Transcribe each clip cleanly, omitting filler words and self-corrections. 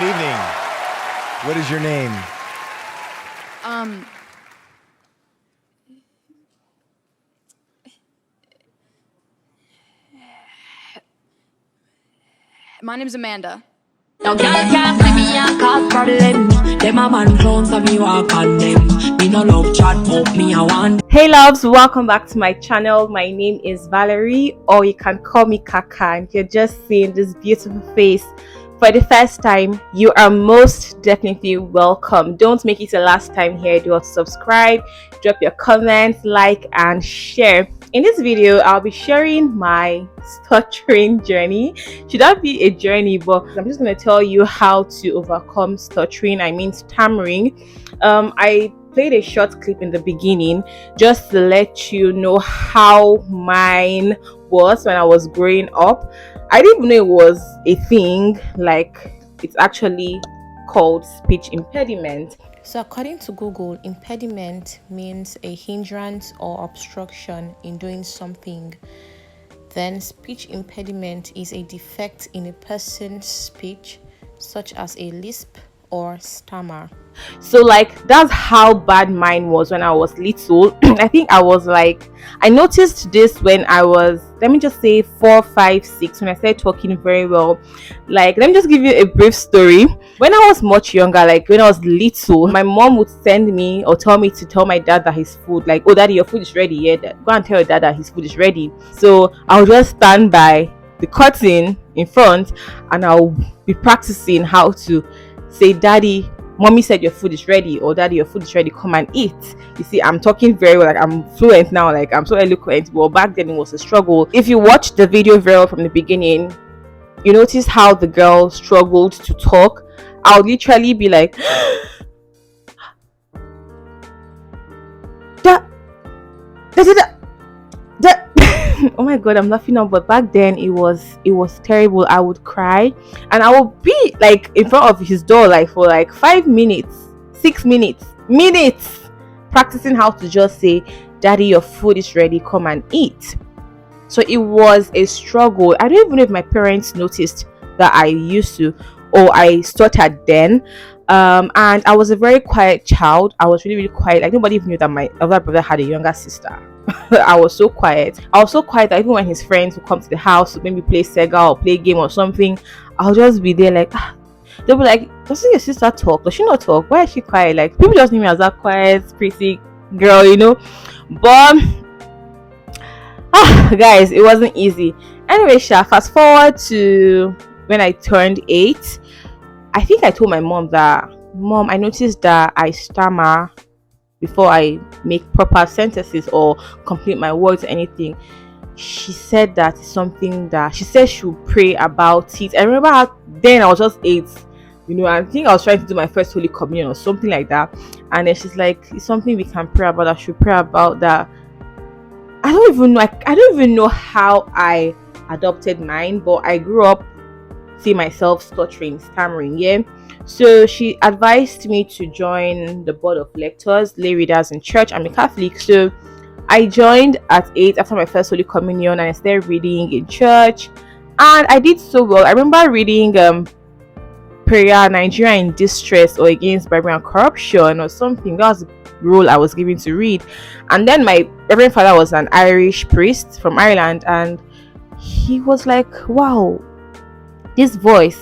good evening. What is your name? My name's Amanda. No girl can't see me and cause problem. Them a man clowns and me walk on them. Me no love chat up, me a want. Hey loves, welcome back to my channel. My name is Valerie, or you can call me Kaka. And if you're just seeing this beautiful face for the first time, you are most definitely welcome. Don't make it the last time here. Do subscribe, drop your comments, like and share. In this video, I'll be sharing my stuttering journey. Should that be a journey? But I'm just going to tell you how to overcome stuttering. I mean stammering. I played a short clip in the beginning just to let you know how mine was when I was growing up. I didn't even know it was a thing. Like, it's actually called speech impediment. So according to Google, impediment means a hindrance or obstruction in doing something. Then speech impediment is a defect in a person's speech, such as a lisp or stammer. So like, that's how bad mine was when I was little. I think I noticed this when I was, let me just say 4, 5, 6, when I started talking very well. Like, let me just give you a brief story. When I was much younger, like when I was little, my mom would send me or tell me to tell my dad that his food, like, oh daddy, your food is ready. Yeah, go and tell your dad that his food is ready. So I'll just stand by the curtain in front and I'll be practicing how to say, daddy, mommy said your food is ready, or daddy, your food is ready, come and eat. You see, I'm talking very well, like I'm fluent now, like I'm so eloquent. Well, back then it was a struggle. If you watch the video very well from the beginning, you notice how the girl struggled to talk. I would literally be like da, da, da, da, da. Oh my god, I'm laughing now, but back then it was terrible. I would cry and I would be like in front of his door like for like 5 minutes, 6 minutes practicing how to just say, daddy, your food is ready, come and eat. So it was a struggle. I don't even know if my parents noticed that I used to, or I stuttered then. And I was a very quiet child. I was really quiet. Like, nobody even knew that my other brother had a younger sister. I was so quiet that even when his friends would come to the house to maybe play Sega or play game or something, I'll just be there like, they'll be like, doesn't your sister talk? Does she not talk? Why is she quiet? Like, people just knew me as that quiet, pretty girl, you know. But guys, it wasn't easy. Anyway, fast forward to when I turned 8. I think I told my mom that, Mom, I noticed that I stammer before I make proper sentences or complete my words or anything. She said that it's something that she said she would pray about it. I remember how then I was just 8, you know. I think I was trying to do my first Holy Communion or something like that, and then she's like, it's something we can pray about. I should pray about that. I don't even know how I adopted mine, but I grew up see myself stuttering, stammering. Yeah, so she advised me to join the board of lectors, lay readers in church. I'm a Catholic, so I joined at 8 after my first Holy Communion, and I started reading in church, and I did so well. I remember reading prayer, Nigeria in distress, or against bribery and corruption or something. That was the role I was given to read. And then my reverend father was an Irish priest from Ireland, and he was like, wow, this voice,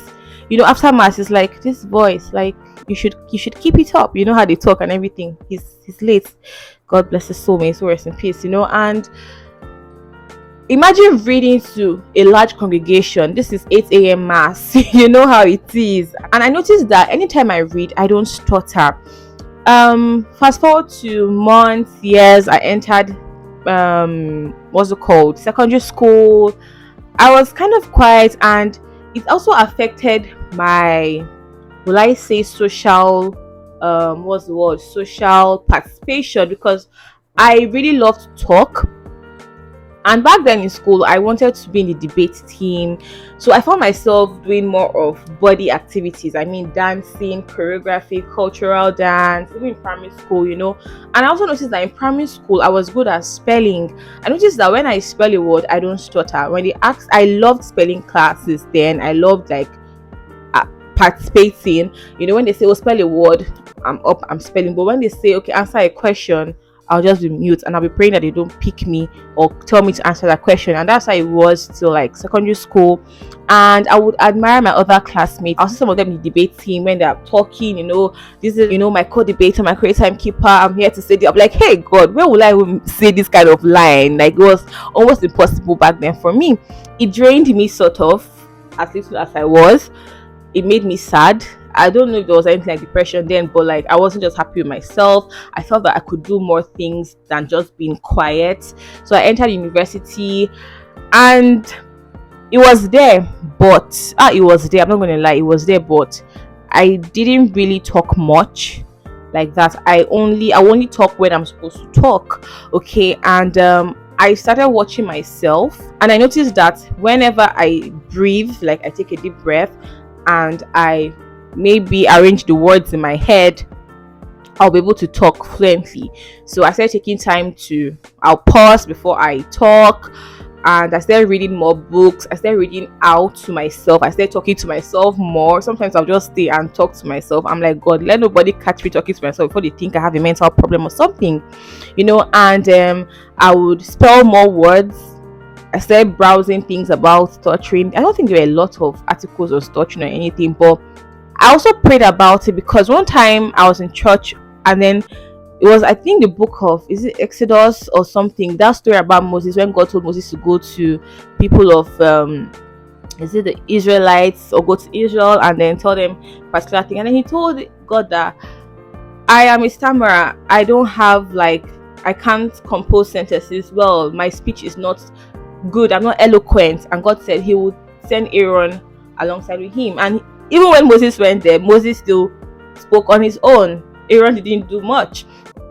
you know, after mass, it's like, this voice, like, you should keep it up. You know how they talk and everything. He's late, God bless his soul, may his soul rest in peace, you know. And imagine reading to a large congregation. This is 8 a.m. mass. You know how it is. And I noticed that anytime I read, I don't stutter. Fast forward to months, years, I entered what's it called, secondary school. I was kind of quiet, and it also affected my, will I say, social what's the word, social participation, because I really love to talk. And back then in school, I wanted to be in the debate team. So I found myself doing more of body activities. I mean, dancing, choreography, cultural dance, even in primary school, you know. And I also noticed that in primary school, I was good at spelling. I noticed that when I spell a word, I don't stutter. When they asked, I loved spelling classes then. I loved, like, participating. When they say, oh, spell a word, I'm up, I'm spelling. But when they say, okay, answer a question, I'll just be mute and I'll be praying that they don't pick me or tell me to answer that question. And that's how it was till like secondary school. And I would admire my other classmates. I'll see some of them in the debate team when they're talking, this is, my co-debater, my creator timekeeper. I'm here to say I'm like, hey God, where will I even say this kind of line? Like, it was almost impossible back then for me. It drained me sort of, as little as I was. It made me sad. I don't know if there was anything like depression then, but like I wasn't just happy with myself. I felt that I could do more things than just being quiet. So I entered university and it was there, but it was there. I'm not gonna lie, it was there, but I didn't really talk much like that. I only talk when I'm supposed to talk. Okay, and I started watching myself and I noticed that whenever I breathe, like I take a deep breath and I maybe arrange the words in my head, I'll be able to talk fluently. So I started taking time I'll pause before I talk, and I started reading more books. I started reading out to myself. I started talking to myself more. Sometimes I'll just stay and talk to myself. I'm like, God, let nobody catch me talking to myself before they think I have a mental problem or something, and I would spell more words. I started browsing things about stuttering. I don't think there were a lot of articles on stuttering or anything, but I also prayed about it because one time I was in church and then it was, I think, the book of, is it Exodus or something, that story about Moses when God told Moses to go to people of is it the Israelites, or go to Israel and then tell them particular thing. And then he told God that I am a stammerer. I don't have I can't compose sentences well. My speech is not good. I'm not eloquent. And God said he would send Aaron alongside with him. And even when Moses went there, Moses still spoke on his own. Aaron didn't do much.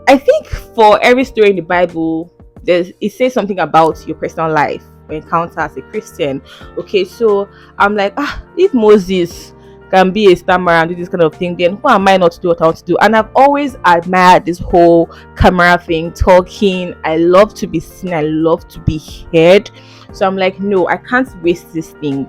I think for every story in the Bible, it says something about your personal life or encounter as a Christian. Okay, so I'm like, if Moses can be a stammerer and do this kind of thing, then who am I not to do what I want to do? And I've always admired this whole camera thing, talking. I love to be seen. I love to be heard. So I'm like, no, I can't waste this thing.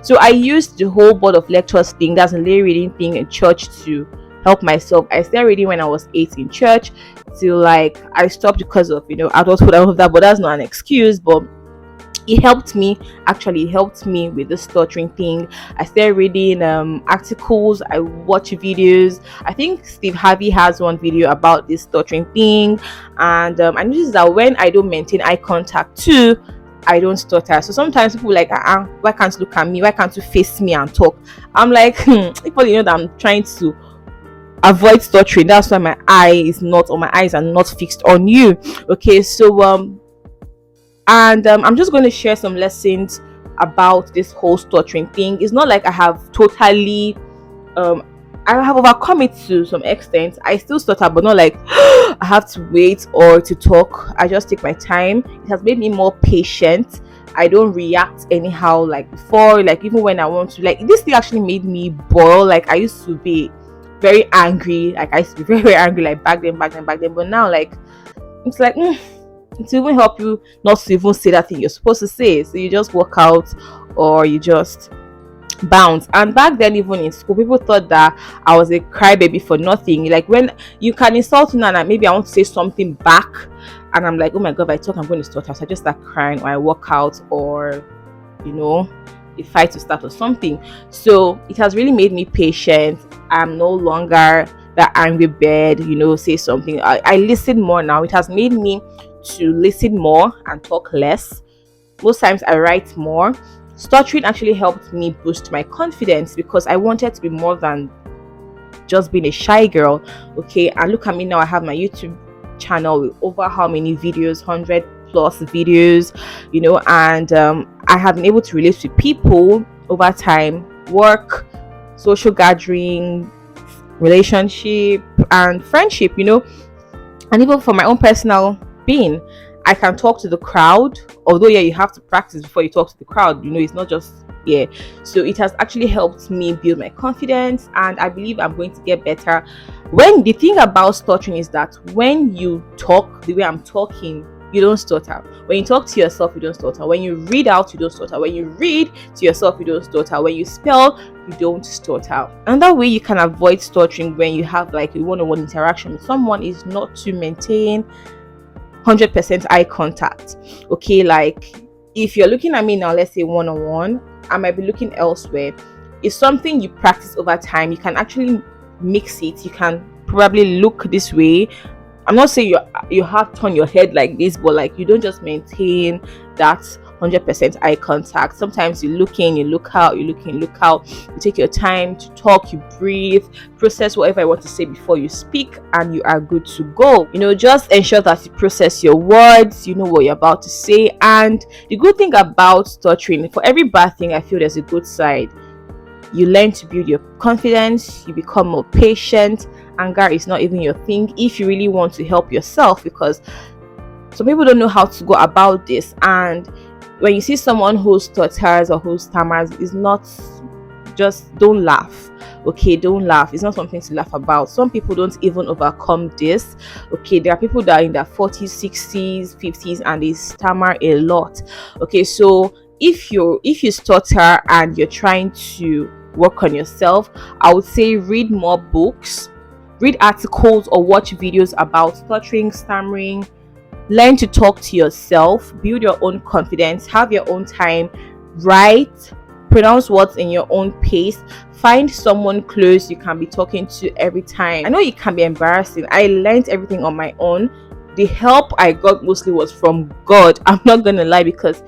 So I used the whole board of lectures thing, that's a lay reading thing in church, to help myself. I started reading when I was 8 in church till I stopped because of adulthood and all of that, but that's not an excuse. But it helped me. Actually, it helped me with the stuttering thing. I started reading articles. I watch videos. I think Steve Harvey has one video about this stuttering thing, and I noticed that when I don't maintain eye contact too, I don't stutter. So sometimes people are like, why can't you look at me? Why can't you face me and talk? I'm like, people that I'm trying to avoid stuttering. That's why my eyes are not fixed on you. Okay, so I'm just going to share some lessons about this whole stuttering thing. It's not like I have totally I have overcome it to some extent. I still stutter, but not like I have to wait or to talk. I just take my time. It has made me more patient. I don't react anyhow like before. Even when I want to, this thing actually made me boil. I used to be very angry. I used to be very, very angry back then. But now it's it will even help you not to even say that thing you're supposed to say. So you just walk out or you just bounce. And back then, even in school, people thought that I was a crybaby for nothing. When you can insult me and maybe I want to say something back, and I'm like, oh my God, if I talk, I'm going to stutter. So I just start crying, or I walk out, or a fight to start or something. So it has really made me patient. I'm no longer that angry bird, say something. I listen more now. It has made me to listen more and talk less. Most times I write more. Stuttering actually helped me boost my confidence because I wanted to be more than just being a shy girl. Okay, and look at me now. I have my YouTube channel with over how many videos, 100 plus videos, and I have been able to relate with people over time, work, social gathering, relationship, and friendship, and even for my own personal being. I can talk to the crowd, although you have to practice before you talk to the crowd. It's not just so it has actually helped me build my confidence, and I believe I'm going to get better. When the thing about stuttering is that when you talk the way I'm talking, you don't stutter. When you talk to yourself, you don't stutter. When you read out, you don't stutter. When you read to yourself, you don't stutter. When you spell, you don't stutter. Another way you can avoid stuttering when you have like a one-on-one interaction with someone is not to maintain 100% eye contact. Okay, like if you're looking at me now, let's say one-on-one, I might be looking elsewhere. It's something you practice over time. You can actually mix it. You can probably look this way. I'm not saying you have to turn your head like this, but like you don't just maintain that 100% eye contact. Sometimes you look in, you look out, you look in, look out. You take your time to talk, you breathe, process whatever I want to say before you speak, and you are good to go. Just ensure that you process your words, you know what you're about to say. And the good thing about stuttering, for every bad thing, I feel there's a good side. You learn to build your confidence, you become more patient. Anger is not even your thing if you really want to help yourself, because some people don't know how to go about this. And when you see someone who stutters or who stammers, it's not just, don't laugh. Okay, don't laugh. It's not something to laugh about. Some people don't even overcome this. Okay, there are people that are in their 40s, 60s, 50s, and they stammer a lot. Okay, so if you stutter and you're trying to work on yourself, I would say read more books, read articles, or watch videos about stuttering, stammering. Learn to talk to yourself, build your own confidence, have your own time, write, pronounce words in your own pace. Find someone close you can be talking to every time. I know it can be embarrassing. I learned everything on my own. The help I got mostly was from God. I'm not gonna lie, because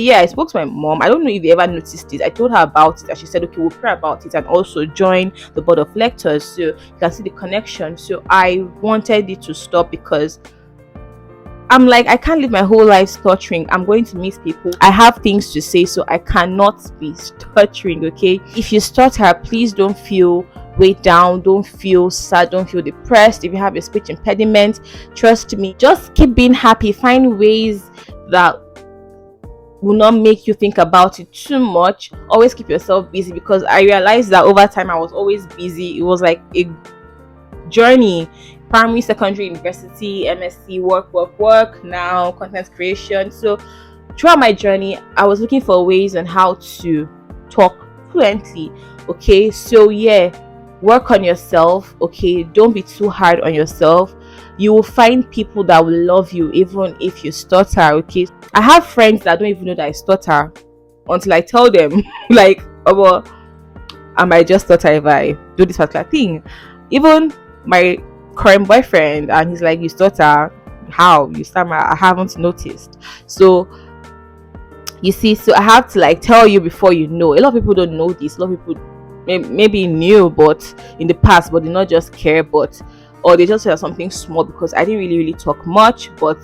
I spoke to my mom. I don't know if you ever noticed it. I told her about it and she said, okay, we'll pray about it and also join the board of lectors so you can see the connection. So I wanted it to stop, because I'm like, I can't live my whole life stuttering. I'm going to meet people. I have things to say, so I cannot be stuttering. Okay, if you stutter, please don't feel weighed down, don't feel sad, don't feel depressed. If you have a speech impediment, trust me, just keep being happy. Find ways that will not make you think about it too much. Always keep yourself busy, because I realized that over time I was always busy. It was like a journey: primary, secondary, university, MSc, work, now content creation. So throughout my journey, I was looking for ways on how to talk fluently. Okay, so yeah, work on yourself. Okay, don't be too hard on yourself. You will find people that will love you even if you stutter. Okay, I have friends that don't even know that I stutter until I tell them like, oh, I might just stutter if I do this particular thing. Even my current boyfriend, and he's like, you stutter? How? You stammer? I haven't noticed. So you see, so I have to like tell you before you know. A lot of people don't know this. A lot of people maybe knew but in the past, but they not just care, but or they just hear something small, because I didn't really talk much. But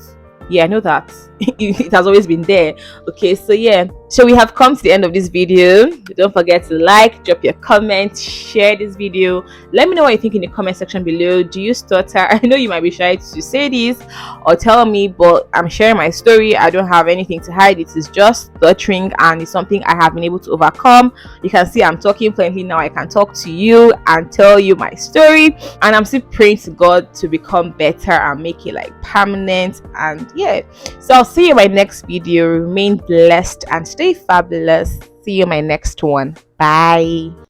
yeah, I know that it has always been there. Okay, so yeah, so we have come to the end of this video. Don't forget to like, drop your comments, share this video. Let me know what you think in the comment section below. Do you stutter? I know you might be shy to say this or tell me, but I'm sharing my story. I don't have anything to hide. It is just stuttering, and it's something I have been able to overcome. You can see I'm talking fluently now. I can talk to you and tell you my story, and I'm still praying to God to become better and make it like permanent. And yeah, so I'll see you in my next video. Remain blessed and stay fabulous. See you in my next one. Bye.